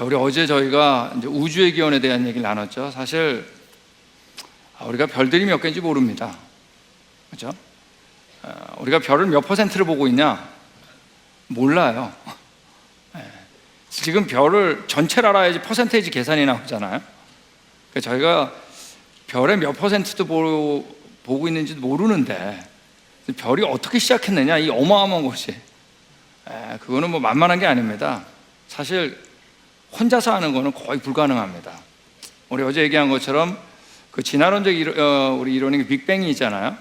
자, 우리 어제 저희가 이제 우주의 기원에 대한 얘기를 나눴죠. 사실 우리가 별들이 몇 개인지 모릅니다. 그렇죠? 우리가 별을 몇 퍼센트를 보고 있냐? 몰라요. 지금 별을 전체를 알아야지 퍼센테이지 계산이 나오잖아요. 그러니까 저희가 별의 몇 퍼센트도 보고 있는지도 모르는데 별이 어떻게 시작했느냐, 이 어마어마한 것이 그거는 뭐 만만한 게 아닙니다. 사실 혼자서 하는 거는 거의 불가능합니다. 우리 어제 얘기한 것처럼 그 진화론적 우리 이론이 빅뱅이 있잖아요.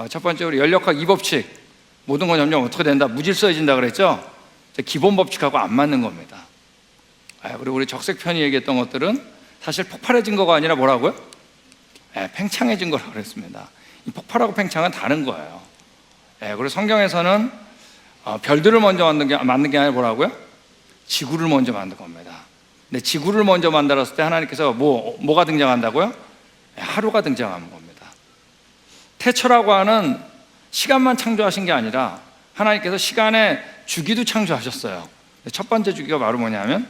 첫 번째 우리 연력학 2법칙, 모든 건 점점 어떻게 된다, 무질서해진다 그랬죠. 기본 법칙하고 안 맞는 겁니다. 그리고 우리 적색편이 얘기했던 것들은 사실 폭발해진 거가 아니라 뭐라고요? 팽창해진 거라고 그랬습니다. 이 폭발하고 팽창은 다른 거예요. 그리고 성경에서는 별들을 먼저 만든 게 아니라 뭐라고요? 지구를 먼저 만든 겁니다. 근데 지구를 먼저 만들었을 때 하나님께서 뭐가 등장한다고요? 하루가 등장하는 겁니다. 태초라고 하는 시간만 창조하신 게 아니라 하나님께서 시간의 주기도 창조하셨어요. 첫 번째 주기가 바로 뭐냐면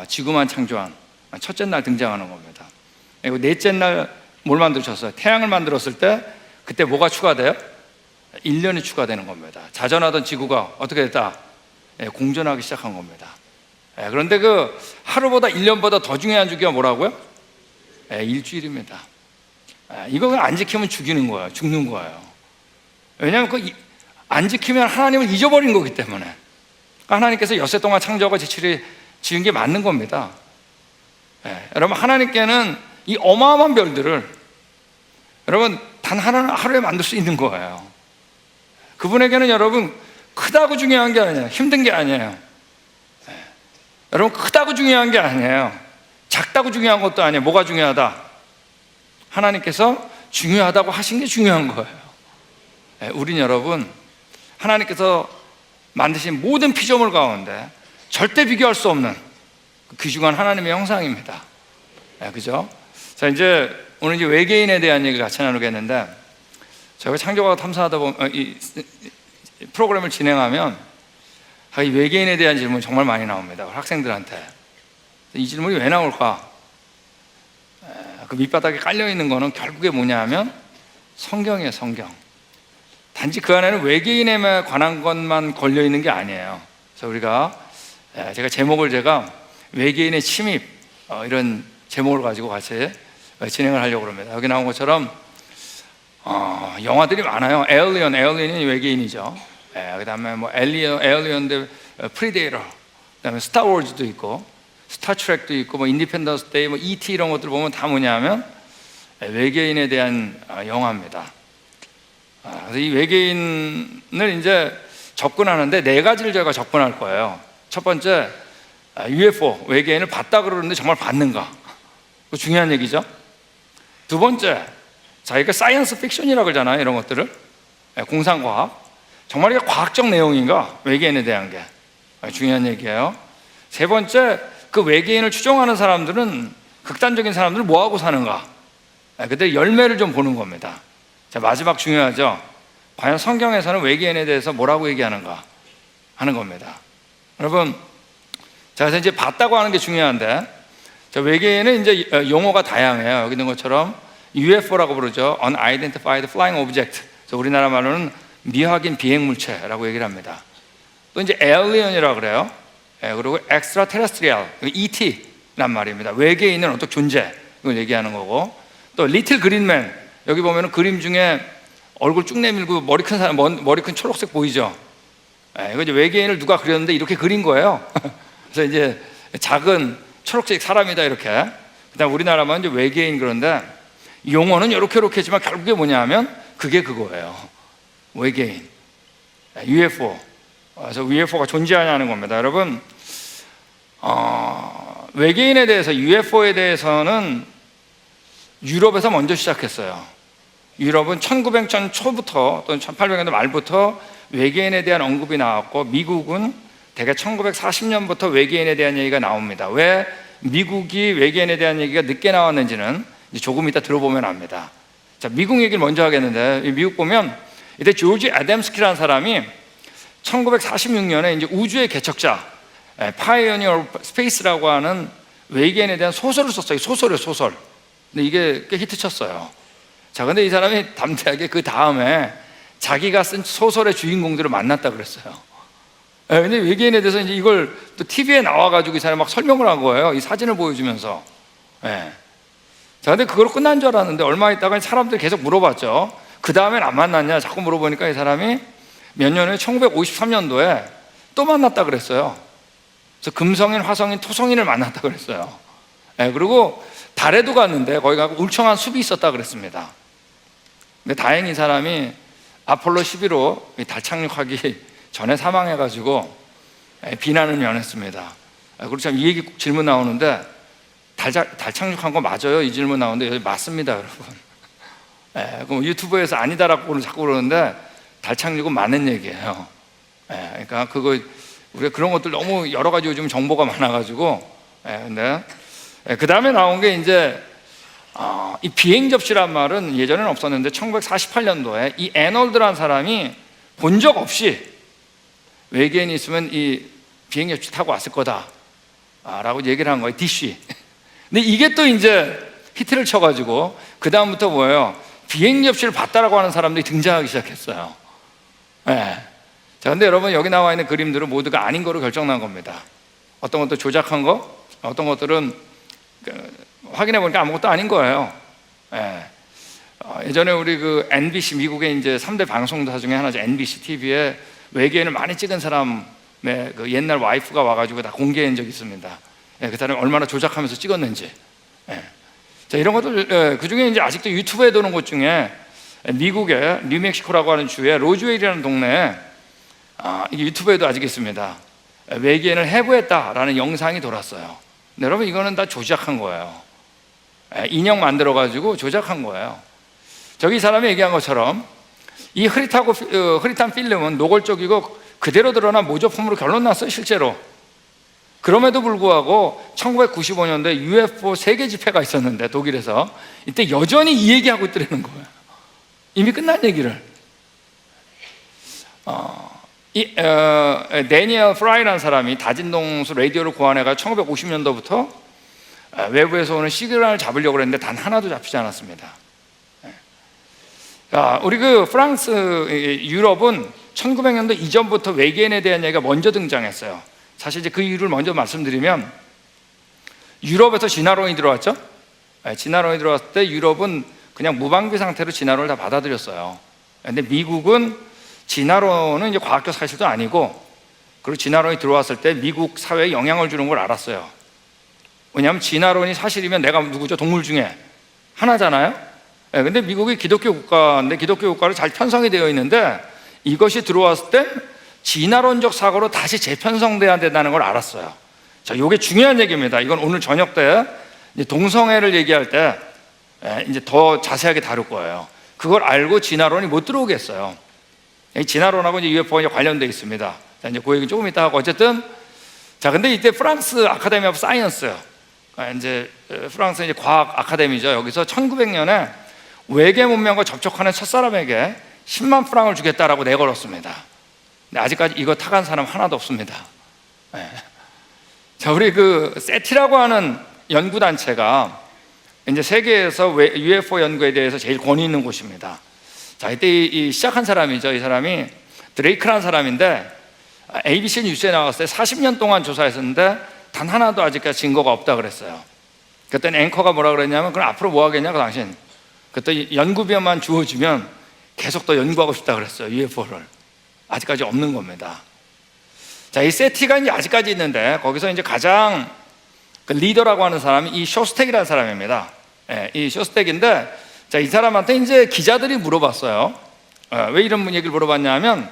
지구만 창조한 첫째 날 등장하는 겁니다. 그리고 넷째 날 뭘 만드셨어요? 태양을 만들었을 때 그때 뭐가 추가돼요? 1년이 추가되는 겁니다. 자전하던 지구가 어떻게 됐다? 공전하기 시작한 겁니다. 그런데 그 하루보다 1년보다 더 중요한 주기가 뭐라고요? 일주일입니다. 이거 안 지키면 죽는 거예요. 왜냐하면 안 지키면 하나님을 잊어버린 거기 때문에. 하나님께서 엿새 동안 창조하고 제칠을 지은 게 맞는 겁니다. 여러분, 하나님께는 이 어마어마한 별들을 여러분 단 하루에 만들 수 있는 거예요. 그분에게는 여러분 크다고 중요한 게 아니에요. 힘든 게 아니에요. 여러분 크다고 중요한 게 아니에요. 작다고 중요한 것도 아니에요. 뭐가 중요하다? 하나님께서 중요하다고 하신 게 중요한 거예요. 우린 여러분 하나님께서 만드신 모든 피조물 가운데 절대 비교할 수 없는 귀중한 하나님의 형상입니다. 그죠? 자, 이제 오늘 이제 외계인에 대한 얘기를 같이 나누겠는데, 제가 창조과학 탐사하다 보면 이 프로그램을 진행하면 이 외계인에 대한 질문이 정말 많이 나옵니다. 학생들한테. 이 질문이 왜 나올까? 그 밑바닥에 깔려 있는 거는 결국에 뭐냐 하면 성경이에요, 성경. 단지 그 안에는 외계인에 관한 것만 걸려 있는 게 아니에요. 그래서 우리가 제가 외계인의 침입 이런 제목을 가지고 같이 진행을 하려고 합니다. 여기 나온 것처럼 영화들이 많아요. 에일리언이 외계인이죠. 그 다음에 뭐 에일리언 대 프리데이터, 그 다음에 스타워즈도 있고 스타트rek도 있고 뭐 인디펜던스 데이, 뭐 E.T. 이런 것들 보면 다 뭐냐면 외계인에 대한 영화입니다. 그래서 이 외계인을 이제 접근하는데 네 가지를 제가 접근할 거예요. 첫 번째, UFO, 외계인을 봤다 그러는데 정말 봤는가? 그거 중요한 얘기죠. 두 번째, 자기가 사이언스 픽션이라고 그러잖아요. 이런 것들을 공상과학, 정말 이게 과학적 내용인가? 외계인에 대한 게 중요한 얘기예요. 세 번째, 그 외계인을 추종하는 사람들은, 극단적인 사람들은 뭐하고 사는가? 그때 열매를 좀 보는 겁니다. 자, 마지막 중요하죠. 과연 성경에서는 외계인에 대해서 뭐라고 얘기하는가 하는 겁니다. 여러분, 자, 그래서 이제 봤다고 하는 게 중요한데, 자, 외계인은 이제 용어가 다양해요. 여기 있는 것처럼 UFO라고 부르죠. Unidentified Flying Object. 우리나라 말로는 미확인 비행물체라고 얘기를 합니다. 또 이제 Alien이라고 그래요. 그리고 Extraterrestrial, ET란 말입니다. 외계인은 어떤 존재, 이걸 얘기하는 거고. 또 Little Green Man, 여기 보면은 그림 중에 얼굴 쭉 내밀고 머리 큰 사람, 머리 큰 초록색 보이죠? 이거 이제 외계인을 누가 그렸는데 이렇게 그린 거예요. 그래서 이제 작은 초록색 사람이다 이렇게. 그다음 우리나라만 이제 외계인, 그런데 용어는 이렇게 했지만 결국에 뭐냐 하면 그게 그거예요. 외계인, UFO. 그래서 UFO가 존재하냐는 겁니다. 여러분, 외계인에 대해서, UFO에 대해서는 유럽에서 먼저 시작했어요. 유럽은 1900년 초부터 또는 1800년대 말부터 외계인에 대한 언급이 나왔고, 미국은 대개 1940년부터 외계인에 대한 얘기가 나옵니다. 왜 미국이 외계인에 대한 얘기가 늦게 나왔는지는 이제 조금 이따 들어보면 압니다. 자, 미국 얘기를 먼저 하겠는데, 미국 보면 이때 조지 애덤스키라는 사람이 1946년에 이제 우주의 개척자, 파이오니어 스페이스라고 하는 외계인에 대한 소설을 썼어요. 소설. 근데 이게 꽤 히트쳤어요. 자, 근데 이 사람이 담대하게 그 다음에 자기가 쓴 소설의 주인공들을 만났다 그랬어요. 근데 외계인에 대해서 이제 이걸 또 TV에 나와가지고 이 사람이 막 설명을 한 거예요. 이 사진을 보여주면서. 자, 근데 그걸 끝난 줄 알았는데 얼마 있다가 사람들이 계속 물어봤죠. 그 다음엔 안 만났냐? 자꾸 물어보니까 이 사람이 몇 년 후에 1953년도에 또 만났다 그랬어요. 그래서 금성인, 화성인, 토성인을 만났다 그랬어요. 그리고 달에도 갔는데 거기 가고 울창한 숲이 있었다 그랬습니다. 근데 다행히 이 사람이 아폴로 11호 달 착륙하기 전에 사망해가지고 비난을 면했습니다. 그리고 참 이 얘기 꼭 질문 나오는데 달 착륙한 거 맞아요? 이 질문 나오는데 여기 맞습니다, 여러분. 그럼 유튜브에서 아니다라고 자꾸 그러는데 달 착륙은 맞는 얘기예요. 그러니까 그거 우리가 그런 것들 너무 여러 가지 요즘 정보가 많아가지고. 근데 그 다음에 나온 게 이제 이 비행 접시란 말은 예전에는 없었는데 1948년도에 이 애널드라는 사람이 본 적 없이 외계인이 있으면 이 비행 접시 타고 왔을 거다 라고 얘기를 한 거예요. DC. 근데 이게 또 이제 히트를 쳐가지고 그 다음부터 뭐예요? 비행 접시를 봤다라고 하는 사람들이 등장하기 시작했어요. 자, 근데 여러분 여기 나와 있는 그림들은 모두가 아닌 거로 결정난 겁니다. 어떤 것도 조작한 거, 어떤 것들은 확인해 보니까 아무것도 아닌 거예요. 예전에 우리 그 NBC, 미국의 이제 3대 방송사 중에 하나죠. NBC TV에 외계인을 많이 찍은 사람의 그 옛날 와이프가 와가지고 다 공개한 적이 있습니다. 그 사람이 얼마나 조작하면서 찍었는지. 자, 이런 것들, 그 중에 이제 아직도 유튜브에 도는 곳 중에 미국의 뉴멕시코라고 하는 주에 로즈웨일이라는 동네에 이게 유튜브에도 아직 있습니다. 외계인을 해부했다라는 영상이 돌았어요. 근데 여러분 이거는 다 조작한 거예요. 인형 만들어가지고 조작한 거예요. 저기 이 사람이 얘기한 것처럼 이 흐릿한 필름은 노골적이고 그대로 드러난 모조품으로 결론 났어요, 실제로. 그럼에도 불구하고 1995년도에 UFO 세계 집회가 있었는데 독일에서 이때 여전히 이 얘기하고 있더라는 거예요. 이미 끝난 얘기를. 데니얼 프라이라는 사람이 다진동수 라디오를 고안해가 1950년도부터 외부에서 오는 시그널을 잡으려고 했는데 단 하나도 잡히지 않았습니다. 우리 그 프랑스, 유럽은 1900년도 이전부터 외계인에 대한 얘기가 먼저 등장했어요. 사실 이제 그 이유를 먼저 말씀드리면 유럽에서 진화론이 들어왔죠. 진화론이 들어왔을 때 유럽은 그냥 무방비 상태로 진화론을 다 받아들였어요. 근데 미국은 진화론은 이제 과학적 사실도 아니고, 그리고 진화론이 들어왔을 때 미국 사회에 영향을 주는 걸 알았어요. 왜냐하면 진화론이 사실이면 내가 누구죠? 동물 중에 하나잖아요. 근데 미국이 기독교 국가인데 기독교 국가로 잘 편성이 되어 있는데 이것이 들어왔을 때 진화론적 사고로 다시 재편성돼야 된다는 걸 알았어요. 자, 이게 중요한 얘기입니다. 이건 오늘 저녁 때 동성애를 얘기할 때 이제 더 자세하게 다룰 거예요. 그걸 알고 진화론이 못 들어오겠어요. 진화론하고 이제 UFO가 관련되어 있습니다. 자, 이제 그 얘기 조금 이따 하고, 어쨌든 자, 근데 이때 프랑스 아카데미 오브 사이언스, 이제 프랑스 이제 과학 아카데미죠. 여기서 1900년에 외계 문명과 접촉하는 첫사람에게 10만 프랑을 주겠다라고 내걸었습니다. 근데 아직까지 이거 타간 사람 하나도 없습니다. 자, 우리 그 세티라고 하는 연구단체가 이제 세계에서 UFO 연구에 대해서 제일 권위 있는 곳입니다. 자, 이때 이 시작한 사람이죠. 이 사람이 드레이크라는 사람인데 ABC 뉴스에 나왔을 때 40년 동안 조사했었는데 단 하나도 아직까지 증거가 없다 그랬어요. 그때는 앵커가 뭐라 그랬냐면, 그럼 앞으로 뭐 하겠냐고 당신. 그때 연구비만 주어주면 계속 더 연구하고 싶다 그랬어요, UFO를. 아직까지 없는 겁니다. 자, 이 세티가 이제 아직까지 있는데 거기서 이제 가장 그 리더라고 하는 사람이 이 쇼스텍이라는 사람입니다. 이 쇼스텍인데, 자, 이 사람한테 이제 기자들이 물어봤어요. 왜 이런 얘기를 물어봤냐면,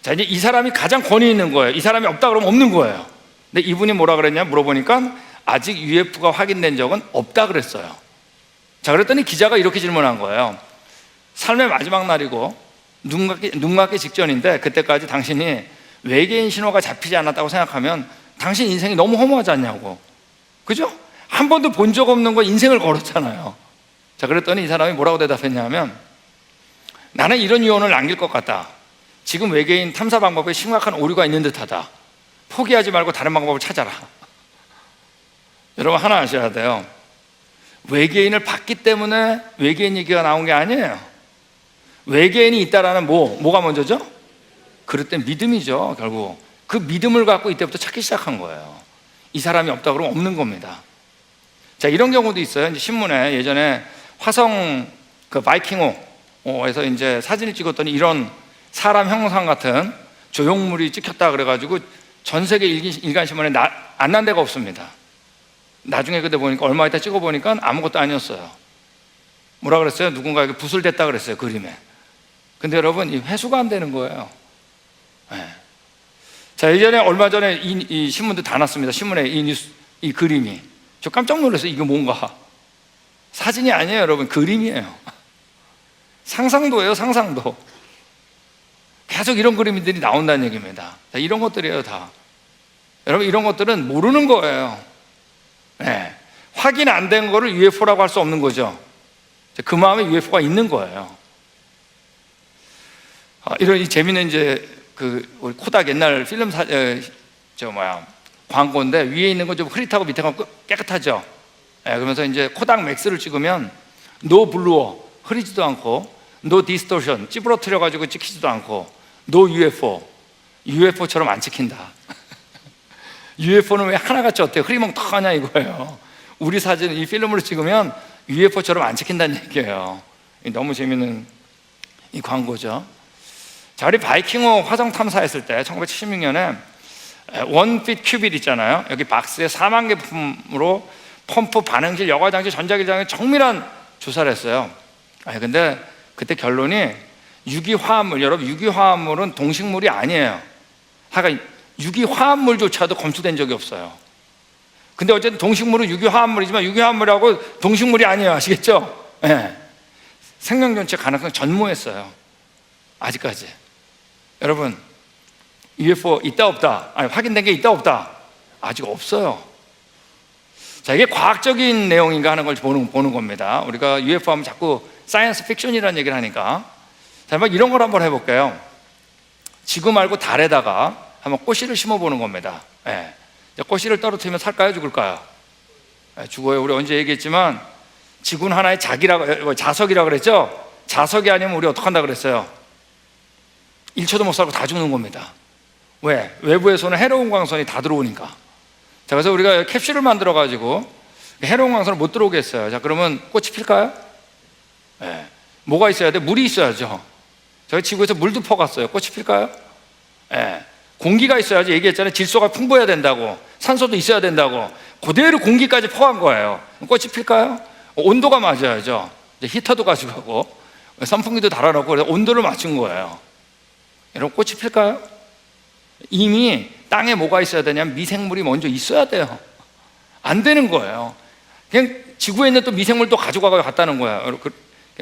자, 이제 이 사람이 가장 권위 있는 거예요. 이 사람이 없다 그러면 없는 거예요. 근데 이분이 뭐라 그랬냐 물어보니까 아직 UFO가 확인된 적은 없다 그랬어요. 자, 그랬더니 기자가 이렇게 질문한 거예요. 삶의 마지막 날이고 눈 감기 직전인데 그때까지 당신이 외계인 신호가 잡히지 않았다고 생각하면 당신 인생이 너무 허무하지 않냐고. 그죠? 한 번도 본 적 없는 거 인생을 걸었잖아요. 자, 그랬더니 이 사람이 뭐라고 대답했냐면, 나는 이런 유언을 남길 것 같다. 지금 외계인 탐사 방법에 심각한 오류가 있는 듯하다. 포기하지 말고 다른 방법을 찾아라. 여러분 하나 아셔야 돼요. 외계인을 봤기 때문에 외계인 얘기가 나온 게 아니에요. 외계인이 있다라는 뭐가 먼저죠? 그럴 땐 믿음이죠. 결국 그 믿음을 갖고 이때부터 찾기 시작한 거예요. 이 사람이 없다 그러면 없는 겁니다. 자, 이런 경우도 있어요. 이제 신문에 예전에 화성 그 바이킹호에서 이제 사진을 찍었더니 이런 사람 형상 같은 조형물이 찍혔다 그래가지고 전 세계 일간 신문에 안 난 데가 없습니다. 나중에 그때 보니까 얼마 있다 찍어보니까 아무것도 아니었어요. 뭐라 그랬어요? 누군가에게 부술됐다 그랬어요, 그림에. 근데 여러분, 이 회수가 안 되는 거예요. 네. 자, 예전에 얼마 전에 이 신문도 다 났습니다. 신문에 이 그림이. 저 깜짝 놀랐어요. 이게 뭔가. 사진이 아니에요, 여러분. 그림이에요. 상상도예요, 상상도. 계속 이런 그림들이 나온다는 얘기입니다. 자, 이런 것들이에요, 다. 여러분, 이런 것들은 모르는 거예요. 네. 확인 안 된 거를 UFO라고 할 수 없는 거죠. 그 마음에 UFO가 있는 거예요. 이런 이 재미있는 이제 우리 코닥 옛날 필름 광고인데 위에 있는 건 좀 흐릿하고 밑에가 깨끗하죠. 네, 그러면서 이제 코닥 맥스를 찍으면 노 블루어 흐리지도 않고 노 디스토션 찌부러뜨려 가지고 찍히지도 않고 노 UFO UFO처럼 안 찍힌다. UFO는 왜 하나같이 어때요? 흐리멍텅하냐 이거예요. 우리 사진 이 필름으로 찍으면 UFO처럼 안 찍힌다는 얘기예요. 너무 재밌는 이 광고죠. 자, 우리 바이킹호 화성 탐사했을 때 1976년에 원핏 큐빗 있잖아요. 여기 박스에 4만 개 부품으로 펌프, 반응실, 여과장치, 전자기장에 정밀한 조사를 했어요. 근데 그때 결론이 유기화합물, 여러분 유기화합물은 동식물이 아니에요. 하여간 유기화합물조차도 검출된 적이 없어요. 근데 어쨌든 동식물은 유기화합물이지만 유기화합물하고 동식물이 아니에요. 아시겠죠? 네. 생명존재 가능성 전무했어요. 아직까지. 여러분, UFO 있다 없다? 아니, 확인된 게 있다 없다? 아직 없어요. 자, 이게 과학적인 내용인가 하는 걸 보는 겁니다. 우리가 UFO 하면 자꾸 사이언스 픽션이라는 얘기를 하니까. 자, 한번 이런 걸 한번 해볼게요. 지구 말고 달에다가 한번 꽃씨를 심어보는 겁니다. 네. 꽃씨를 떨어뜨리면 살까요, 죽을까요? 네, 죽어요. 우리 언제 얘기했지만 지구는 하나의 자석이라고 그랬죠? 자석이 아니면 우리 어떡한다 그랬어요? 1초도 못 살고 다 죽는 겁니다. 왜? 외부에서는 해로운 광선이 다 들어오니까. 자, 그래서 우리가 캡슐을 만들어 가지고 해로운 광선을 못 들어오게 했어요. 자, 그러면 꽃이 필까요? 네. 뭐가 있어야 돼? 물이 있어야죠. 저희 지구에서 물도 퍼갔어요. 꽃이 필까요? 네. 공기가 있어야지. 얘기했잖아요. 질소가 풍부해야 된다고, 산소도 있어야 된다고. 그대로 공기까지 퍼간 거예요. 꽃이 필까요? 온도가 맞아야죠. 이제 히터도 가지고 가고 선풍기도 달아놓고 그래서 온도를 맞춘 거예요. 여러분, 꽃이 필까요? 이미 땅에 뭐가 있어야 되냐면 미생물이 먼저 있어야 돼요. 안 되는 거예요. 그냥 지구에 있는 또 미생물도 가져가고 갔다는 거예요.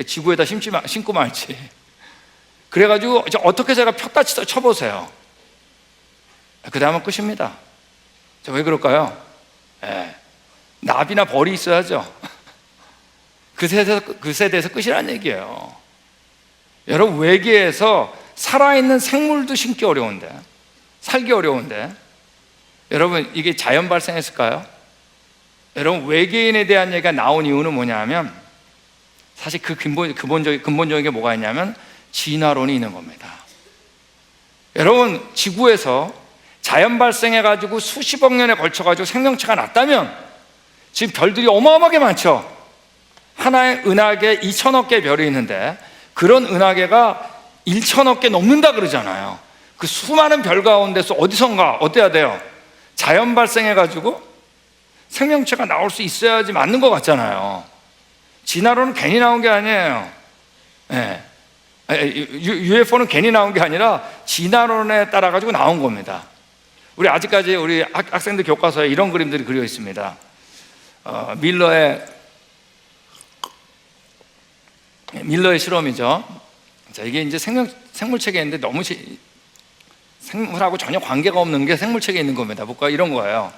지구에다 심고 말지. 그래가지고 이제 어떻게 제가 폈다 쳐보세요. 그 다음은 끝입니다. 왜 그럴까요? 나비나 벌이 있어야죠. 그 세대에서 끝이라는 얘기예요. 여러분, 외계에서 살아있는 생물도 심기 어려운데, 살기 어려운데, 여러분, 이게 자연 발생했을까요? 여러분, 외계인에 대한 얘기가 나온 이유는 뭐냐면, 사실 그 근본적인 게 뭐가 있냐면 진화론이 있는 겁니다. 여러분, 지구에서 자연 발생해가지고 수십억 년에 걸쳐가지고 생명체가 났다면 지금 별들이 어마어마하게 많죠. 하나의 은하계에 2천억 개의 별이 있는데 그런 은하계가 1천억 개 넘는다 그러잖아요. 그 수많은 별 가운데서 어디선가 어때야 돼요? 자연 발생해가지고 생명체가 나올 수 있어야지 맞는 것 같잖아요. 진화론은 괜히 나온 게 아니에요. 네. UFO는 괜히 나온 게 아니라 진화론에 따라 가지고 나온 겁니다. 우리 아직까지 우리 학생들 교과서에 이런 그림들이 그려 있습니다. 밀러의 실험이죠. 자, 이게 이제 생물체계에 있는데 너무 생물하고 전혀 관계가 없는 게 생물체계에 있는 겁니다. 볼까? 이런 거예요.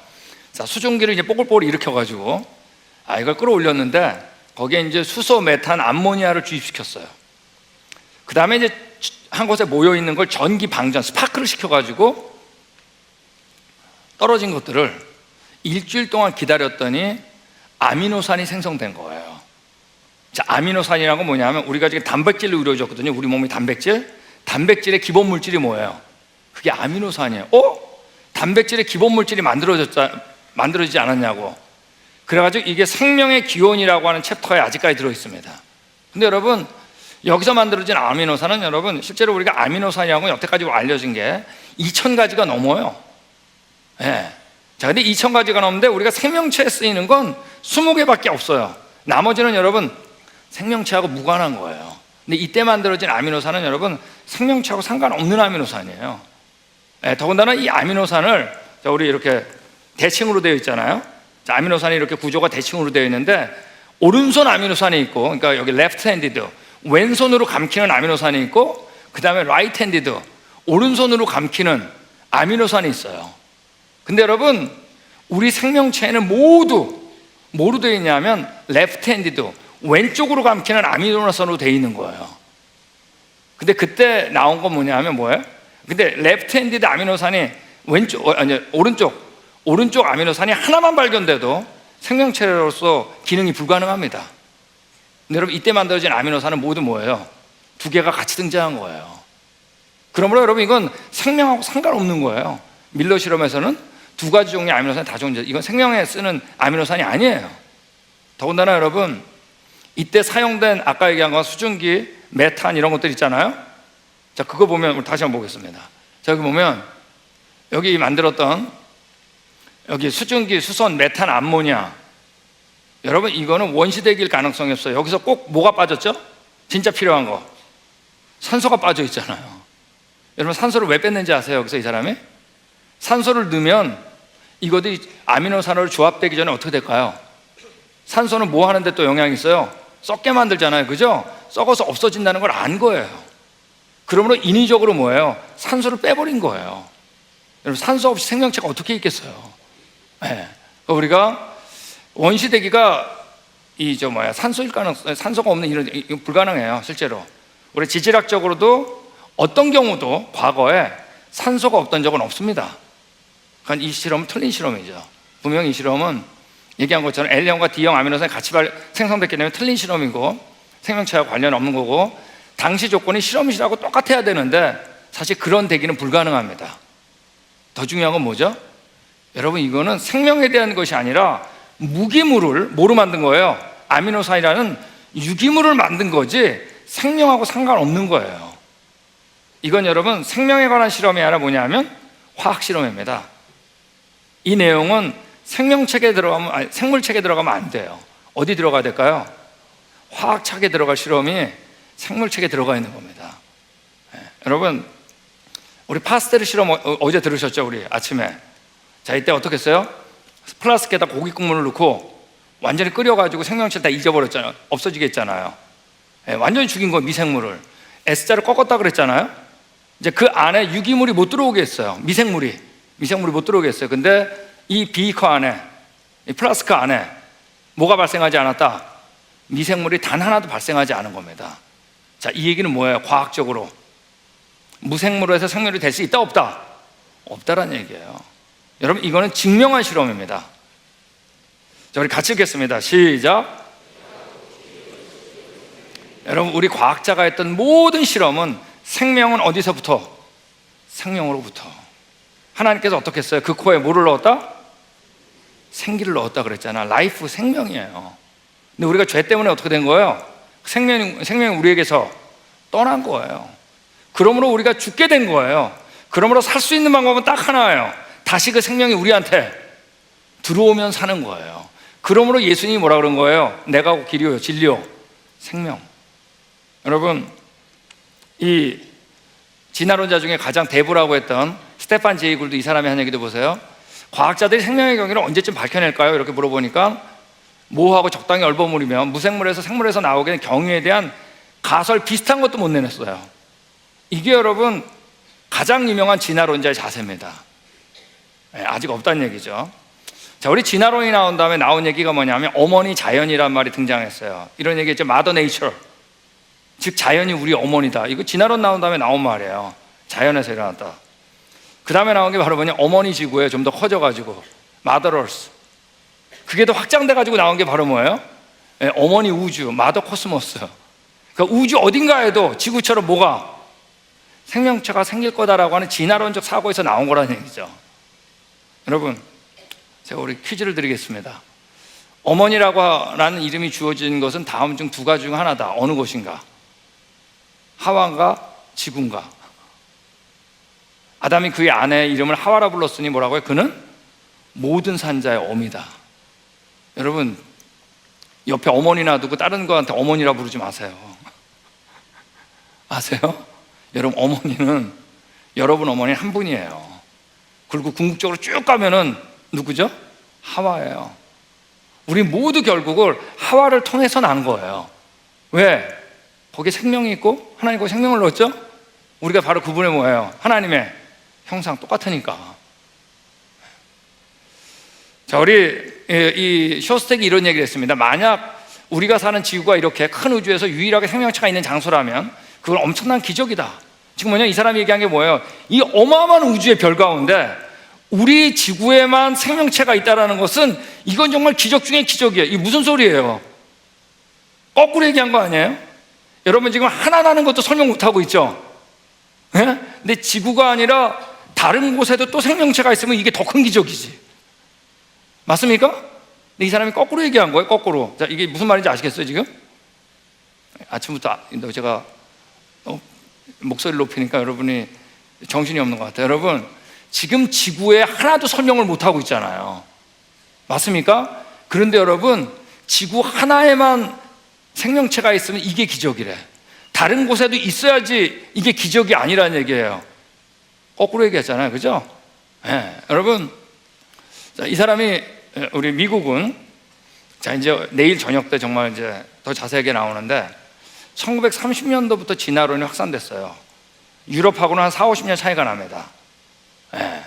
자, 수증기를 이제 뽀글뽀글 일으켜가지고 이걸 끌어올렸는데 거기에 이제 수소, 메탄, 암모니아를 주입시켰어요. 그 다음에 이제 한 곳에 모여 있는 걸 전기 방전, 스파크를 시켜가지고 떨어진 것들을 일주일 동안 기다렸더니 아미노산이 생성된 거예요. 자, 아미노산이라는 건 뭐냐면 우리가 지금 단백질로 이루어졌거든요. 우리 몸이 단백질의 기본 물질이 뭐예요? 그게 아미노산이에요. 단백질의 기본 물질이 만들어지지 않았냐고. 그래가지고 이게 생명의 기원이라고 하는 챕터에 아직까지 들어있습니다. 근데 여러분, 여기서 만들어진 아미노산은 여러분, 실제로 우리가 아미노산이라고 여태까지 알려진 게 2000가지가 넘어요. 예. 자, 근데 2000가지가 넘는데 우리가 생명체에 쓰이는 건 20개밖에 없어요. 나머지는 여러분, 생명체하고 무관한 거예요. 근데 이때 만들어진 아미노산은 여러분, 생명체하고 상관없는 아미노산이에요. 예, 더군다나 이 아미노산을, 자, 우리 이렇게 대칭으로 되어 있잖아요. 자, 아미노산이 이렇게 구조가 대칭으로 되어 있는데, 오른손 아미노산이 있고, 그러니까 여기 레프트 핸디드, 왼손으로 감키는 아미노산이 있고, 그 다음에 라이트 핸디드, 오른손으로 감키는 아미노산이 있어요. 근데 여러분, 우리 생명체에는 뭐로 되어 있냐면 레프트 핸디드, 왼쪽으로 감키는 아미노산으로 되어 있는 거예요. 근데 그때 나온 건 뭐냐면 뭐예요? 근데 레프트 핸디드 아미노산이 오른쪽 아미노산이 하나만 발견돼도 생명체로서 기능이 불가능합니다. 근데 여러분, 이때 만들어진 아미노산은 모두 뭐예요? 2개가 같이 등장한 거예요. 그러므로 여러분, 이건 생명하고 상관없는 거예요. 밀러 실험에서는 2가지 종류의 아미노산이 다 존재. 이건 생명에 쓰는 아미노산이 아니에요. 더군다나 여러분, 이때 사용된 아까 얘기한 건 수증기, 메탄 이런 것들 있잖아요. 자, 그거 보면 우리 다시 한번 보겠습니다. 자, 여기 보면 여기 만들었던 여기 수증기, 수선, 메탄, 암모니아, 여러분 이거는 원시대기일 가능성이 없어요. 여기서 꼭 뭐가 빠졌죠? 진짜 필요한 거, 산소가 빠져 있잖아요. 여러분, 산소를 왜 뺐는지 아세요? 여기서 이 사람이 산소를 넣으면 이것들이 아미노산으로 조합되기 전에 어떻게 될까요? 산소는 뭐 하는데 또 영향이 있어요? 썩게 만들잖아요, 그죠? 썩어서 없어진다는 걸 안 거예요. 그러므로 인위적으로 뭐예요? 산소를 빼버린 거예요. 여러분, 산소 없이 생명체가 어떻게 있겠어요? 네. 우리가 원시대기가 산소일 가능성, 산소가 없는 이거 불가능해요, 실제로. 우리 지질학적으로도 어떤 경우도 과거에 산소가 없던 적은 없습니다. 그러니까 이 실험은 틀린 실험이죠. 분명히 이 실험은 얘기한 것처럼 L형과 D형 아미노산이 같이 생성됐기 때문에 틀린 실험이고 생명체와 관련 없는 거고, 당시 조건이 실험실하고 똑같아야 되는데 사실 그런 대기는 불가능합니다. 더 중요한 건 뭐죠? 여러분, 이거는 생명에 대한 것이 아니라 무기물을 뭐로 만든 거예요? 아미노산이라는 유기물을 만든 거지 생명하고 상관없는 거예요. 이건 여러분, 생명에 관한 실험이 아니라 뭐냐면 화학 실험입니다. 이 내용은 생물책에 들어가면 안 돼요. 어디 들어가야 될까요? 화학책에 들어갈 실험이 생물책에 들어가 있는 겁니다. 네. 여러분, 우리 파스텔 실험 어제 들으셨죠? 우리 아침에. 자, 이때 어떻게 했어요? 플라스틱에다 고기 국물을 넣고 완전히 끓여가지고 생명체를 다 잊어버렸잖아요. 없어지게 했잖아요. 네, 완전히 죽인 거예요, 미생물을. S자를 꺾었다 그랬잖아요. 이제 그 안에 유기물이 못 들어오게 했어요. 미생물이 못 들어오게 했어요. 근데 이 비커 안에, 이 플라스크 안에 뭐가 발생하지 않았다? 미생물이 단 하나도 발생하지 않은 겁니다. 자, 이 얘기는 뭐예요? 과학적으로 무생물로 해서 생명이 될 수 있다, 없다? 없다라는 얘기예요. 여러분, 이거는 증명한 실험입니다. 자, 우리 같이 읽겠습니다. 시작. 여러분, 우리 과학자가 했던 모든 실험은 생명은 어디서부터? 생명으로부터. 하나님께서 어떻게 했어요? 그 코에 뭐를 넣었다? 생기를 넣었다 그랬잖아. 라이프, 생명이에요. 근데 우리가 죄 때문에 어떻게 된 거예요? 생명이 우리에게서 떠난 거예요. 그러므로 우리가 죽게 된 거예요. 그러므로 살 수 있는 방법은 딱 하나예요. 다시 그 생명이 우리한테 들어오면 사는 거예요. 그러므로 예수님이 뭐라 그런 거예요? 내가 길이요, 진리요, 생명. 여러분, 이 진화론자 중에 가장 대부라고 했던 스테판 제이 굴도 이 사람이 한 얘기도 보세요. 과학자들이 생명의 경위를 언제쯤 밝혀낼까요? 이렇게 물어보니까 모호하고 적당히 얼버무리면 무생물에서 생물에서 나오게 된 경위에 대한 가설 비슷한 것도 못 내냈어요. 이게 여러분 가장 유명한 진화론자의 자세입니다. 네, 아직 없다는 얘기죠. 자, 우리 진화론이 나온 다음에 나온 얘기가 뭐냐면 어머니 자연이란 말이 등장했어요. 이런 얘기했죠. 마더 네이처, 즉 자연이 우리 어머니다. 이거 진화론 나온 다음에 나온 말이에요. 자연에서 일어났다. 그 다음에 나온 게 바로 뭐냐, 어머니 지구에 좀 더 커져가지고 마더 얼스. 그게 더 확장돼가지고 나온 게 바로 뭐예요? 어머니 우주, 마더 코스모스. 그러니까 우주 어딘가에도 지구처럼 뭐가 생명체가 생길 거다라고 하는 진화론적 사고에서 나온 거라는 얘기죠. 여러분, 제가 우리 퀴즈를 드리겠습니다. 어머니라고 하는 이름이 주어진 것은 다음 중 두 가지 중 하나다. 어느 곳인가? 하와인가 지구인가? 아담이 그의 아내의 이름을 하와라 불렀으니 뭐라고요? 그는 모든 산자의 어미다. 여러분, 옆에 어머니나 두고 다른 거한테 어머니라 부르지 마세요. 아세요? 여러분, 어머니는 여러분 어머니 한 분이에요. 그리고 궁극적으로 쭉 가면은 누구죠? 하와예요. 우리 모두 결국을 하와를 통해서 난 거예요. 왜? 거기에 생명이 있고 하나님 거기에 생명을 넣었죠? 우리가 바로 그분의 뭐예요? 하나님의 형상 똑같으니까. 자, 우리 이 쇼스텍이 이런 얘기를 했습니다. 만약 우리가 사는 지구가 이렇게 큰 우주에서 유일하게 생명체가 있는 장소라면 그건 엄청난 기적이다. 지금 뭐냐, 이 사람이 얘기한 게 뭐예요? 이 어마어마한 우주의 별 가운데 우리 지구에만 생명체가 있다는 것은 이건 정말 기적 중에 기적이에요. 이게 무슨 소리예요? 거꾸로 얘기한 거 아니에요? 여러분, 지금 하나 나는 것도 설명 못하고 있죠? 네? 근데 지구가 아니라 다른 곳에도 또 생명체가 있으면 이게 더 큰 기적이지. 맞습니까? 근데 이 사람이 거꾸로 얘기한 거예요. 거꾸로. 자, 이게 무슨 말인지 아시겠어요 지금? 아침부터 제가 목소리를 높이니까 여러분이 정신이 없는 것 같아요. 여러분, 지금 지구에 하나도 설명을 못하고 있잖아요. 맞습니까? 그런데 여러분, 지구 하나에만 생명체가 있으면 이게 기적이래. 다른 곳에도 있어야지 이게 기적이 아니라는 얘기예요. 거꾸로 얘기했잖아요. 그죠? 네. 여러분, 자, 이 사람이, 우리 미국은, 자, 이제 내일 저녁 때 정말 이제 더 자세하게 나오는데 1930년도부터 진화론이 확산됐어요. 유럽하고는 한 4, 50년 차이가 납니다. 네.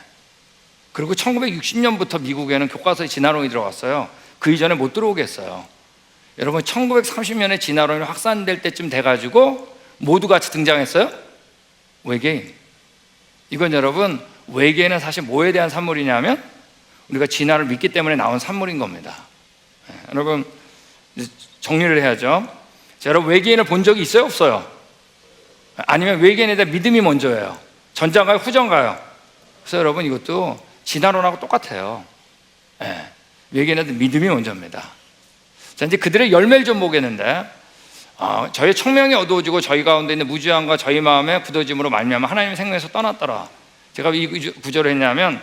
그리고 1960년부터 미국에는 교과서에 진화론이 들어갔어요. 그 이전에 못 들어오게 했어요. 여러분, 1930년에 진화론이 확산될 때쯤 돼가지고 모두 같이 등장했어요? 외계인. 이건 여러분, 외계인은 사실 뭐에 대한 산물이냐면 우리가 진화를 믿기 때문에 나온 산물인 겁니다. 네. 여러분, 정리를 해야죠. 자, 여러분, 외계인을 본 적이 있어요? 없어요? 아니면 외계인에 대한 믿음이 먼저예요? 전자인가요? 후전가요? 그래서 여러분, 이것도 진화론하고 똑같아요. 네. 외계인에 대한 믿음이 먼저입니다. 자, 이제 그들의 열매를 좀 보겠는데, 저의 청명이 어두워지고 저희 가운데 있는 무지함과 저희 마음의 굳어짐으로 말미암아 하나님의 생명에서 떠났더라. 제가 이 구절을 했냐면,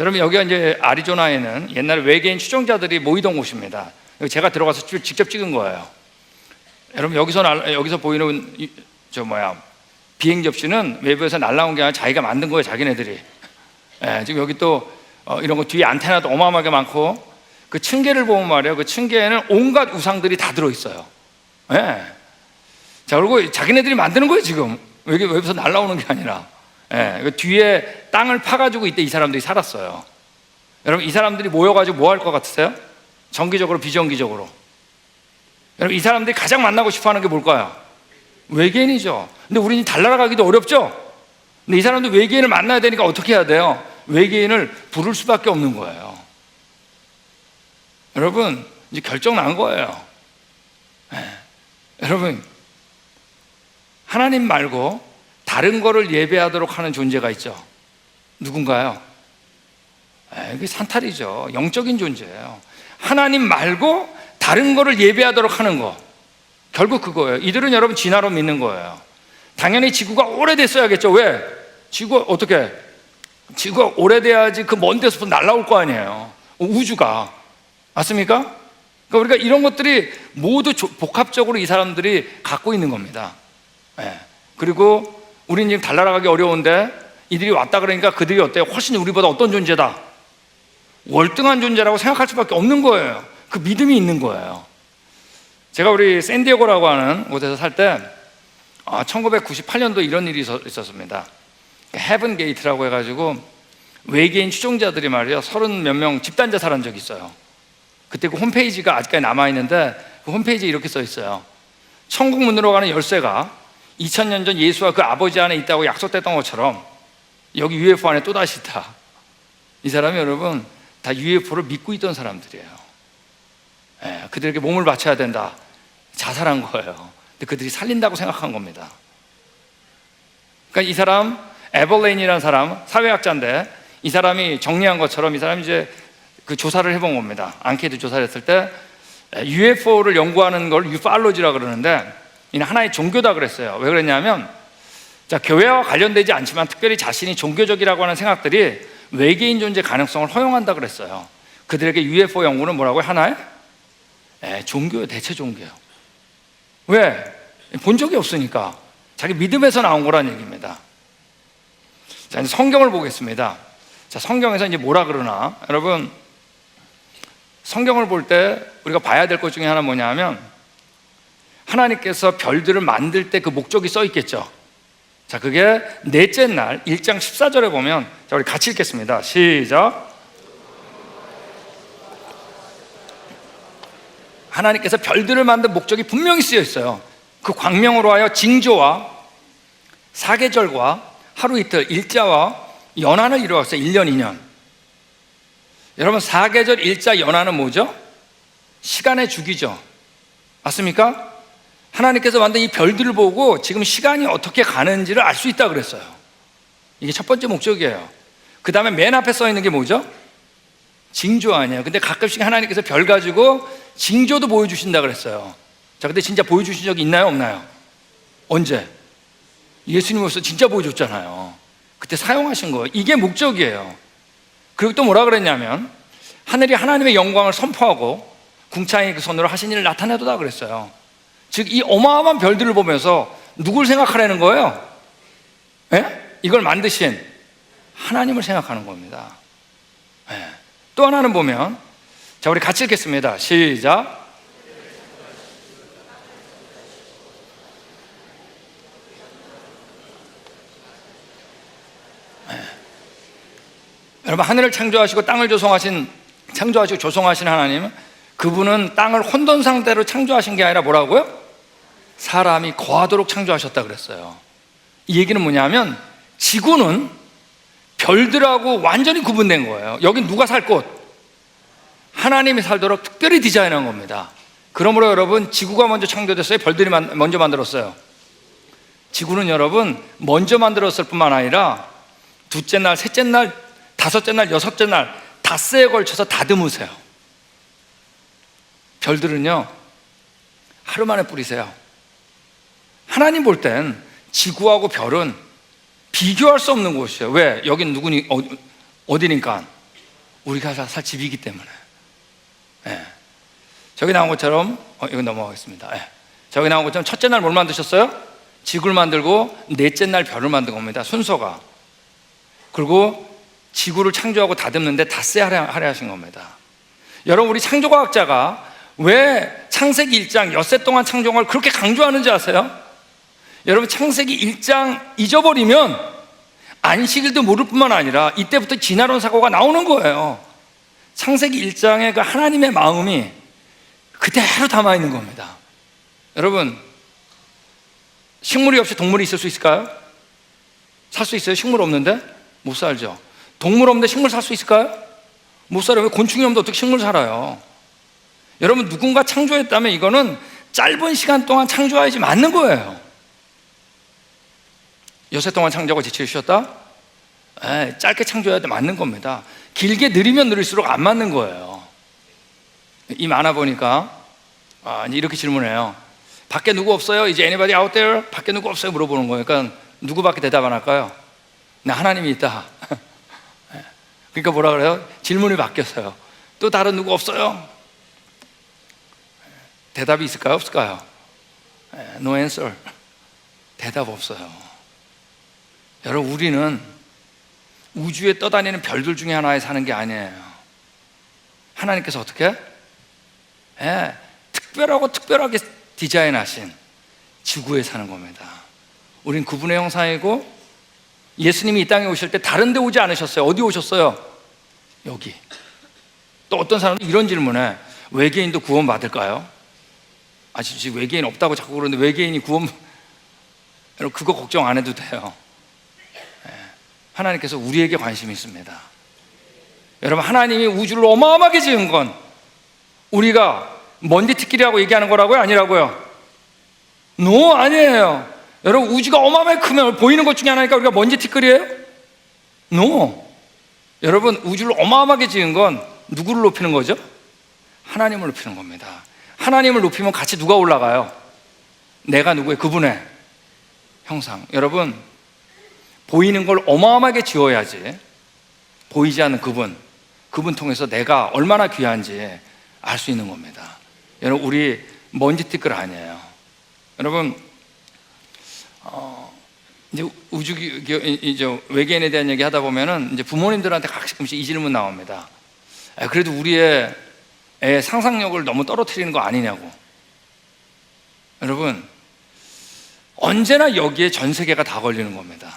여러분, 여기가 이제 아리조나에는 옛날에 외계인 추종자들이 모이던 곳입니다. 제가 들어가서 직접 찍은 거예요. 여러분, 여기서 보이는 비행 접시는 외부에서 날라온 게 아니라 자기가 만든 거예요, 자기네들이. 예, 지금 여기 또 이런 거 뒤에 안테나도 어마어마하게 많고, 그 층계를 보면 말이에요, 그 층계에는 온갖 우상들이 다 들어있어요. 예. 자, 그리고 자기네들이 만드는 거예요, 지금. 외부에서 날라오는 게 아니라. 예, 그 뒤에 땅을 파가지고 이때 이 사람들이 살았어요. 여러분, 이 사람들이 모여가지고 뭐 할 것 같으세요? 정기적으로, 비정기적으로. 여러분, 이 사람들이 가장 만나고 싶어 하는 게 뭘까요? 외계인이죠. 근데 우리는 달나라가기도 어렵죠? 근데 이 사람들 외계인을 만나야 되니까 어떻게 해야 돼요? 외계인을 부를 수밖에 없는 거예요. 여러분, 이제 결정 난 거예요. 네. 여러분, 하나님 말고 다른 거를 예배하도록 하는 존재가 있죠. 누군가요? 이게 산탈이죠. 영적인 존재예요. 하나님 말고 다른 거를 예배하도록 하는 거, 결국 그거예요. 이들은 여러분 진화로 믿는 거예요. 당연히 지구가 오래됐어야겠죠. 왜? 지구가 오래돼야지 그 먼 데서부터 날아올 거 아니에요, 우주가. 맞습니까? 그러니까 우리가 이런 것들이 모두 복합적으로 이 사람들이 갖고 있는 겁니다. 네. 그리고 우리는 지금 달나라가기 어려운데 이들이 왔다 그러니까 그들이 어때요? 훨씬 우리보다 어떤 존재다? 월등한 존재라고 생각할 수밖에 없는 거예요. 그 믿음이 있는 거예요. 제가 우리 샌디에고라고 하는 곳에서 살 때 1998년도 이런 일이 있었습니다. 헤븐 게이트라고 해가지고 외계인 추종자들이 말이에요, 30 몇 명 집단 자살한 적이 있어요. 그때 그 홈페이지가 아직까지 남아있는데 그 홈페이지에 이렇게 써 있어요. 천국 문으로 가는 열쇠가 2000년 전 예수와 그 아버지 안에 있다고 약속됐던 것처럼 여기 UFO 안에 또다시 있다. 이 사람이 여러분 다 UFO를 믿고 있던 사람들이에요. 그들에게 몸을 바쳐야 된다. 자살한 거예요. 근데 그들이 살린다고 생각한 겁니다. 그러니까 이 사람 에벌레인이라는 사람 사회학자인데, 이 사람이 정리한 것처럼 이 사람이 이제 그 조사를 해본 겁니다. 앙케이트 조사를 했을 때 UFO를 연구하는 걸 유팔로지라 그러는데, 이는 하나의 종교다 그랬어요. 왜 그랬냐면, 자, 교회와 관련되지 않지만 특별히 자신이 종교적이라고 하는 생각들이 외계인 존재 가능성을 허용한다 그랬어요. 그들에게 UFO 연구는 뭐라고요? 하나의 종교예요. 대체 종교예요. 왜? 본 적이 없으니까. 자기 믿음에서 나온 거란 얘기입니다. 자, 이제 성경을 보겠습니다. 자, 성경에서 이제 뭐라 그러나, 여러분 성경을 볼 때 우리가 봐야 될 것 중에 하나 뭐냐면, 하나님께서 별들을 만들 때 그 목적이 써 있겠죠. 자, 그게 넷째 날 1장 14절에 보면, 자, 우리 같이 읽겠습니다. 시작. 하나님께서 별들을 만든 목적이 분명히 쓰여 있어요. 그 광명으로 하여 징조와 사계절과 하루 이틀 일자와 연한을 이루었어요. 1년 2년. 여러분, 사계절 일자 연한은 뭐죠? 시간의 주기죠. 맞습니까? 하나님께서 만든 이 별들을 보고 지금 시간이 어떻게 가는지를 알 수 있다 그랬어요. 이게 첫 번째 목적이에요. 그 다음에 맨 앞에 써 있는 게 뭐죠? 징조 아니에요. 근데 가끔씩 하나님께서 별 가지고 징조도 보여주신다 그랬어요. 자, 근데 진짜 보여주신 적이 있나요? 없나요? 언제? 예수님으로서 진짜 보여줬잖아요. 그때 사용하신 거예요. 이게 목적이에요. 그리고 또 뭐라 그랬냐면, 하늘이 하나님의 영광을 선포하고 궁창이 그 손으로 하신 일을 나타내도다 그랬어요. 즉, 이 어마어마한 별들을 보면서 누굴 생각하라는 거예요? 이걸 만드신 하나님을 생각하는 겁니다. 또 하나는 보면, 자, 우리 같이 읽겠습니다. 시작. 여러분, 하늘을 창조하시고 땅을 창조하시고 조성하신 하나님, 그분은 땅을 혼돈 상태로 창조하신 게 아니라 뭐라고요? 사람이 거하도록 창조하셨다 그랬어요. 이 얘기는 뭐냐면, 지구는 별들하고 완전히 구분된 거예요. 여긴 누가 살 곳? 하나님이 살도록 특별히 디자인한 겁니다. 그러므로 여러분, 지구가 먼저 창조됐어요? 별들이 먼저 만들었어요? 지구는 여러분 먼저 만들었을 뿐만 아니라 둘째 날, 셋째 날, 다섯째 날, 여섯째 날 닷새에 걸쳐서 다듬으세요. 별들은요 하루 만에 뿌리세요. 하나님 볼 땐 지구하고 별은 비교할 수 없는 곳이에요. 왜? 여긴 누구니, 어디니까? 우리가 살 집이기 때문에. 저기 나온 것처럼, 이건 넘어가겠습니다. 저기 나온 것처럼 첫째 날 뭘 만드셨어요? 지구를 만들고 넷째 날 별을 만든 겁니다. 순서가. 그리고 지구를 창조하고 다듬는데 닷새 하려 하신 겁니다. 여러분, 우리 창조과학자가 왜 창세기 1장 엿새 동안 창조한 걸 그렇게 강조하는지 아세요? 여러분, 창세기 1장 잊어버리면 안식일도 모를 뿐만 아니라 이때부터 진화론 사고가 나오는 거예요. 창세기 1장의 그 하나님의 마음이 그대로 담아있는 겁니다. 여러분, 식물이 없이 동물이 있을 수 있을까요? 살 수 있어요? 식물 없는데? 못 살죠. 동물 없는데 식물 살 수 있을까요? 못 살아요. 곤충이 없는데 어떻게 식물 살아요? 여러분, 누군가 창조했다면 이거는 짧은 시간 동안 창조해야지 맞는 거예요. 엿새 동안 창조하고 지치를 쉬었다? 짧게 창조해야 돼 맞는 겁니다. 길게 느리면 느릴수록 안 맞는 거예요. 이 만화 보니까 이제 이렇게 질문해요. 밖에 누구 없어요? 이제 anybody out there? 밖에 누구 없어요? 물어보는 거예요. 그러니까 누구밖에 대답 안 할까요? 나 하나님이 있다. 그러니까 뭐라 그래요? 질문이 바뀌었어요. 또 다른 누구 없어요? 대답이 있을까요? 없을까요? No answer. 대답 없어요. 여러분, 우리는 우주에 떠다니는 별들 중에 하나에 사는 게 아니에요. 하나님께서 어떻게? 특별하게 디자인하신 지구에 사는 겁니다. 우린 그분의 형상이고, 예수님이 이 땅에 오실 때 다른 데 오지 않으셨어요. 어디 오셨어요? 여기. 또 어떤 사람은 이런 질문에, 외계인도 구원 받을까요? 지금 외계인 없다고 자꾸 그러는데 외계인이 구원, 그거 걱정 안 해도 돼요. 하나님께서 우리에게 관심이 있습니다. 여러분, 하나님이 우주를 어마어마하게 지은 건 우리가 먼지티끌이라고 얘기하는 거라고요? 아니라고요? 노, 아니에요. 여러분, 우주가 어마어마하게 크면 보이는 것 중에 하나니까 우리가 먼지티끌이에요? 노. 여러분, 우주를 어마어마하게 지은 건 누구를 높이는 거죠? 하나님을 높이는 겁니다. 하나님을 높이면 같이 누가 올라가요? 내가 누구예요? 그분의 형상. 여러분, 보이는 걸 어마어마하게 지어야지 보이지 않는 그분 통해서 내가 얼마나 귀한지 알 수 있는 겁니다. 여러분, 우리 먼지티끌 아니에요. 여러분, 이제 이제 외계인에 대한 얘기 하다 보면은 이제 부모님들한테 가끔씩 이 질문 나옵니다. 그래도 우리의 애 상상력을 너무 떨어뜨리는 거 아니냐고. 여러분, 언제나 여기에 전 세계가 다 걸리는 겁니다.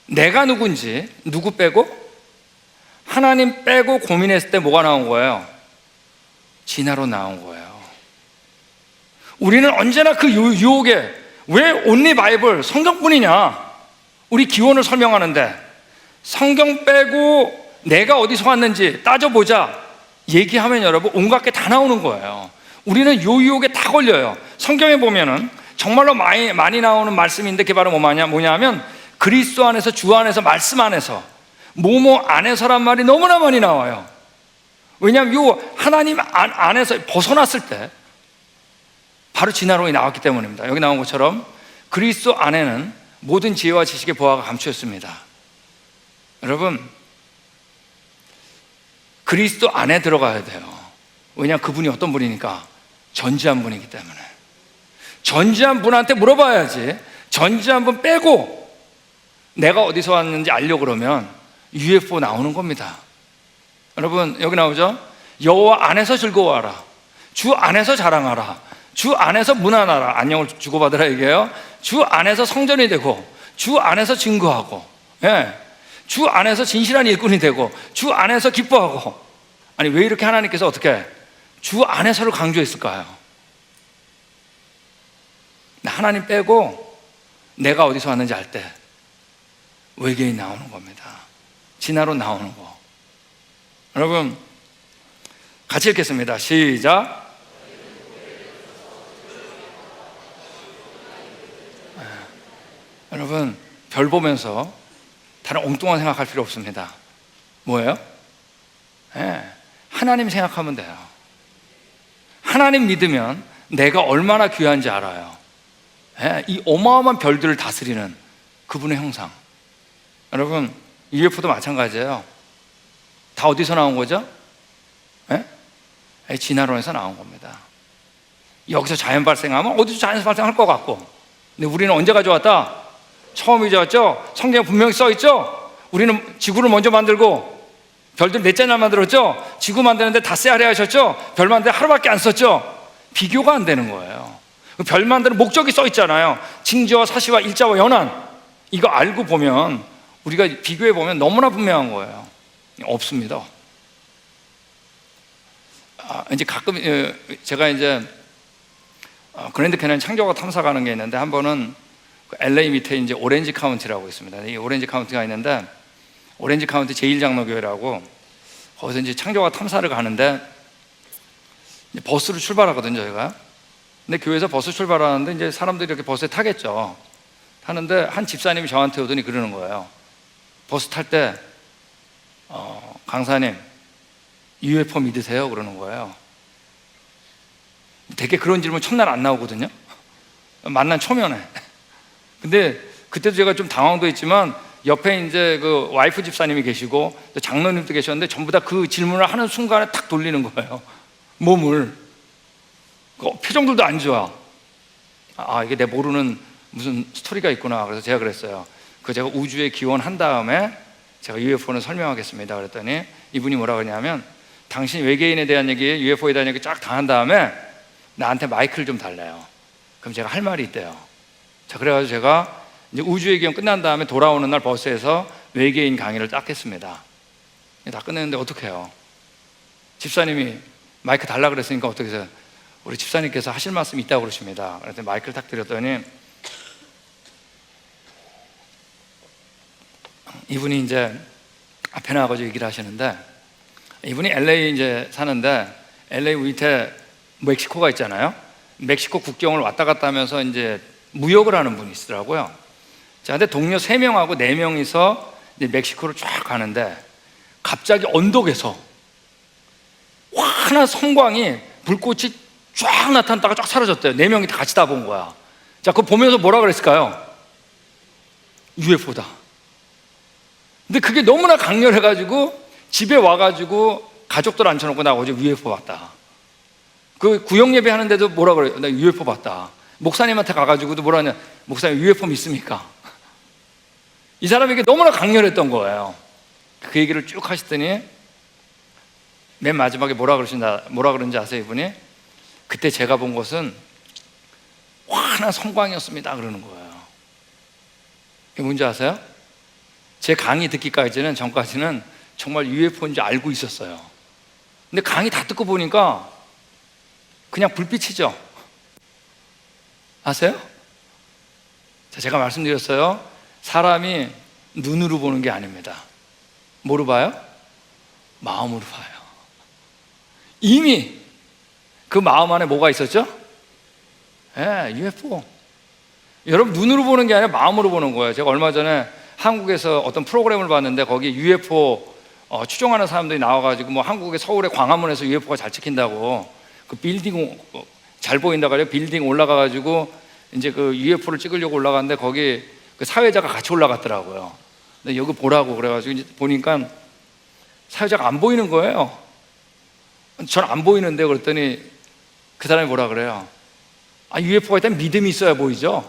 내가 누군지, 누구 빼고? 하나님 빼고 고민했을 때 뭐가 나온 거예요? 진화로 나온 거예요. 우리는 언제나 그 유혹에 왜 온리 바이블, 성경뿐이냐? 우리 기원을 설명하는데 성경 빼고 내가 어디서 왔는지 따져보자 얘기하면 여러분 온갖 게 다 나오는 거예요. 우리는 요 유혹에 다 걸려요. 성경에 보면은 정말로 많이 나오는 말씀인데 그게 바로 뭐냐면 그리스도 안에서, 주 안에서, 말씀 안에서, 뭐뭐 안에서란 말이 너무나 많이 나와요. 왜냐하면 요 하나님 안에서 벗어났을 때 바로 진화론이 나왔기 때문입니다. 여기 나온 것처럼 그리스도 안에는 모든 지혜와 지식의 보화가 감추었습니다. 여러분, 그리스도 안에 들어가야 돼요. 왜냐하면 그분이 어떤 분이니까 전지한 분이기 때문에. 전지한 분한테 물어봐야지. 전지한 분 빼고 내가 어디서 왔는지 알려고 그러면 UFO 나오는 겁니다. 여러분, 여기 나오죠? 여호와 안에서 즐거워하라, 주 안에서 자랑하라, 주 안에서 문안하라, 안녕을 주고받으라 얘기해요. 주 안에서 성전이 되고, 주 안에서 증거하고, 주 안에서 진실한 일꾼이 되고, 주 안에서 기뻐하고. 아니, 왜 이렇게 하나님께서 어떻게 주 안에서를 강조했을까요? 하나님 빼고 내가 어디서 왔는지 알 때 외계인 나오는 겁니다. 진화로 나오는 거. 여러분, 같이 읽겠습니다. 시작. 여러분, 별 보면서 다른 엉뚱한 생각할 필요 없습니다. 뭐예요? 하나님 생각하면 돼요. 하나님 믿으면 내가 얼마나 귀한지 알아요. 이 어마어마한 별들을 다스리는 그분의 형상. 여러분, UFO도 마찬가지예요. 다 어디서 나온 거죠? 진화론에서 나온 겁니다. 여기서 자연 발생하면 어디서 자연 발생할 것 같고, 근데 우리는 언제 가져왔다? 처음 가져왔죠? 성경에 분명히 써있죠? 우리는 지구를 먼저 만들고 별들 넷째나 만들었죠? 지구 만드는데 닷새 아래 하셨죠? 별 만드는데 하루밖에 안 썼죠? 비교가 안 되는 거예요. 별 만드는 목적이 써있잖아요. 징조와 사시와 일자와 연한. 이거 알고 보면, 우리가 비교해 보면 너무나 분명한 거예요. 없습니다. 이제 가끔 제가 이제 그랜드 캐년 창조과 탐사 가는 게 있는데, 한 번은 LA 밑에 이제 오렌지 카운티라고 있습니다. 이 오렌지 카운티가 있는데, 오렌지 카운티 제1장로교회라고, 거기서 이제 창조과 탐사를 가는데 버스로 출발하거든요, 저희가. 근데 교회에서 버스 출발하는데 이제 사람들이 이렇게 버스에 타겠죠. 타는데 한 집사님이 저한테 오더니 그러는 거예요. 버스 탈 때 강사님, UFO 믿으세요? 그러는 거예요. 되게 그런 질문 첫날 안 나오거든요. 만난 초면에. 근데 그때도 제가 좀 당황도 했지만 옆에 이제 그 와이프 집사님이 계시고 또 장로님도 계셨는데 전부 다 그 질문을 하는 순간에 탁 돌리는 거예요. 몸을. 표정들도 안 좋아. 이게 내 모르는 무슨 스토리가 있구나. 그래서 제가 그랬어요. 제가 우주에 기원한 다음에 제가 UFO는 설명하겠습니다. 그랬더니 이분이 뭐라 그러냐면, 당신 외계인에 대한 얘기, UFO에 대한 얘기 쫙 다 한 다음에 나한테 마이크를 좀 달래요. 그럼 제가 할 말이 있대요. 자, 그래가지고 제가 이제 우주의 기원 끝난 다음에 돌아오는 날 버스에서 외계인 강의를 딱 했습니다. 다 끝냈는데 어떡해요? 집사님이 마이크 달라 그랬으니까 어떻게 해서 우리 집사님께서 하실 말씀이 있다고 그러십니다. 그래서 마이크를 딱 드렸더니 이분이 이제 앞에 나와가지고 얘기를 하시는데, 이분이 LA 이제 사는데 LA 밑에 멕시코가 있잖아요. 멕시코 국경을 왔다 갔다 하면서 이제 무역을 하는 분이 있더라고요. 자, 근데 동료 3명하고 4명이서 이제 멕시코를 쫙 가는데 갑자기 언덕에서 환한 성광이, 불꽃이 쫙 나타났다가 쫙 사라졌대요. 4명이 다 같이 다 본 거야. 자, 그거 보면서 뭐라 그랬을까요? UFO다. 근데 그게 너무나 강렬해가지고 집에 와가지고 가족들 앉혀놓고 나 어제 UFO 봤다. 그 구역 예배 하는데도 뭐라 그래요? 나 UFO 봤다. 목사님한테 가가지고도 뭐라 하냐? 목사님 UFO 믿습니까? 이 사람에게 너무나 강렬했던 거예요. 그 얘기를 쭉 하시더니 맨 마지막에 뭐라 그러는지 아세요? 이분이 그때 제가 본 것은 환한 성광이었습니다 그러는 거예요. 이게 뭔지 아세요? 제 강의 듣기까지는, 전까지는 정말 UFO인지 알고 있었어요. 근데 강의 다 듣고 보니까 그냥 불빛이죠. 아세요? 자, 제가 말씀드렸어요. 사람이 눈으로 보는 게 아닙니다. 뭐로 봐요? 마음으로 봐요. 이미 그 마음 안에 뭐가 있었죠? UFO. 여러분, 눈으로 보는 게 아니라 마음으로 보는 거예요. 제가 얼마 전에 한국에서 어떤 프로그램을 봤는데 거기 UFO 추종하는 사람들이 나와가지고 뭐 한국의 서울의 광화문에서 UFO가 잘 찍힌다고, 그 빌딩 잘 보인다고 해요. 빌딩 올라가가지고 이제 그 UFO를 찍으려고 올라갔는데 거기 그 사회자가 같이 올라갔더라고요. 근데 여기 보라고 그래가지고 이제 보니까 사회자가 안 보이는 거예요. 전 안 보이는데, 그랬더니 그 사람이 뭐라 그래요? UFO가 일단 믿음이 있어야 보이죠.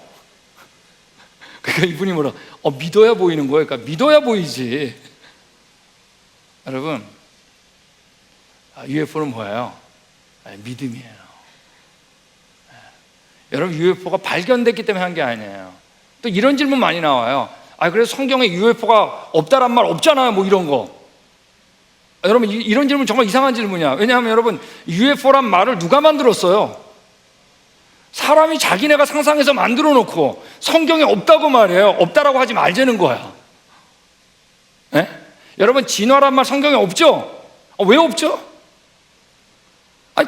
그러니까 이분이 뭐라, 믿어야 보이는 거예요. 그러니까 믿어야 보이지. 여러분, UFO는 뭐예요? 믿음이에요. 여러분, UFO가 발견됐기 때문에 한 게 아니에요. 또 이런 질문 많이 나와요. 그래서 성경에 UFO가 없다란 말 없잖아요, 뭐 이런 거. 여러분, 이런 질문 정말 이상한 질문이야. 왜냐하면 여러분, UFO란 말을 누가 만들었어요? 사람이 자기네가 상상해서 만들어 놓고 성경에 없다고 말해요. 없다라고 하지 말자는 거야. 여러분, 진화란 말 성경에 없죠? 왜 없죠?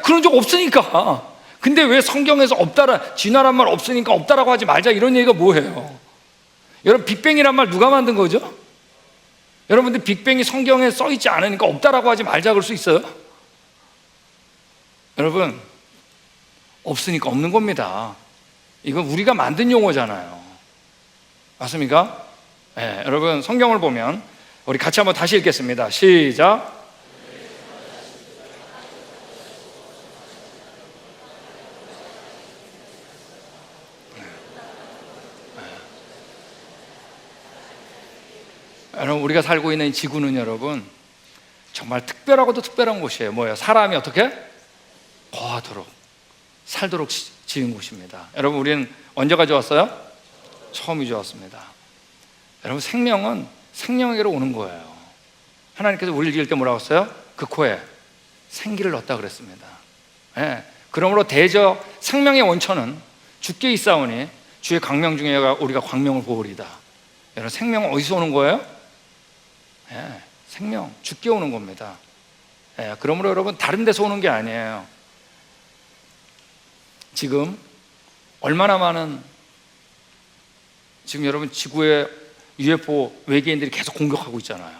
그런 적 없으니까. 근데 왜 성경에서 진화란 말 없으니까 없다라고 하지 말자, 이런 얘기가 뭐예요? 여러분, 빅뱅이란 말 누가 만든 거죠? 여러분들, 빅뱅이 성경에 써있지 않으니까 없다라고 하지 말자 그럴 수 있어요? 여러분, 없으니까 없는 겁니다. 이건 우리가 만든 용어잖아요. 맞습니까? 여러분, 성경을 보면 우리 같이 한번 다시 읽겠습니다. 시작. 여러분, 우리가 살고 있는 이 지구는 여러분 정말 특별하고도 특별한 곳이에요. 뭐예요? 사람이 어떻게? 거하도록, 살도록 지은 곳입니다. 여러분, 우리는 언제 가져왔어요? 처음이 좋았습니다. 여러분, 생명은 생명에게로 오는 거예요. 하나님께서 우리를 지을 때 뭐라고 했어요? 그 코에 생기를 넣었다 그랬습니다. 그러므로 대저 생명의 원천은 주께 있사오니 주의 광명 중에 우리가 광명을 보으리다. 여러분, 생명은 어디서 오는 거예요? 생명, 주께 오는 겁니다. 그러므로 여러분, 다른 데서 오는 게 아니에요. 지금 얼마나 많은, 지금 여러분 지구에 UFO 외계인들이 계속 공격하고 있잖아요.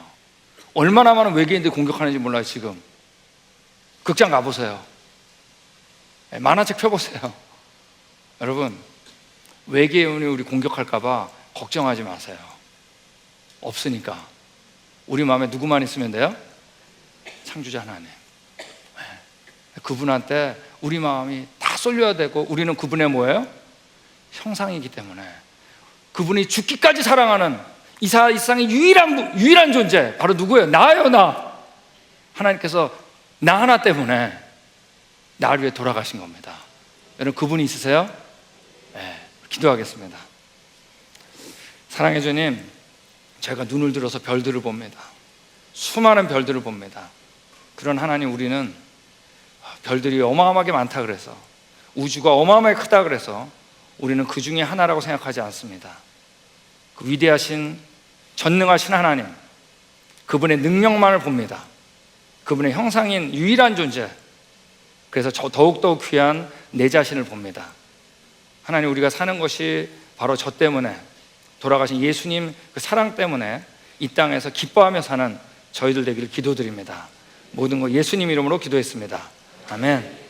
얼마나 많은 외계인들이 공격하는지 몰라요. 지금 극장 가보세요. 만화책 펴보세요. 여러분, 외계인이 우리 공격할까 봐 걱정하지 마세요. 없으니까. 우리 마음에 누구만 있으면 돼요? 창조자 하나님. 그분한테 우리 마음이 다 쏠려야 되고, 우리는 그분의 뭐예요? 형상이기 때문에 그분이 죽기까지 사랑하는 이 세상의 유일한 존재, 바로 누구예요? 나예요, 나. 하나님께서 나 하나 때문에 나를 위해 돌아가신 겁니다. 여러분, 그분이 있으세요? 기도하겠습니다. 사랑해 주님, 제가 눈을 들어서 별들을 봅니다. 수많은 별들을 봅니다. 그런 하나님, 우리는 별들이 어마어마하게 많다 그래서, 우주가 어마어마하게 크다 그래서 우리는 그 중에 하나라고 생각하지 않습니다. 그 위대하신 전능하신 하나님, 그분의 능력만을 봅니다. 그분의 형상인 유일한 존재, 그래서 더욱더 귀한 내 자신을 봅니다. 하나님, 우리가 사는 것이 바로 저 때문에, 돌아가신 예수님 그 사랑 때문에 이 땅에서 기뻐하며 사는 저희들 되기를 기도드립니다. 모든 거 예수님 이름으로 기도했습니다. 아멘.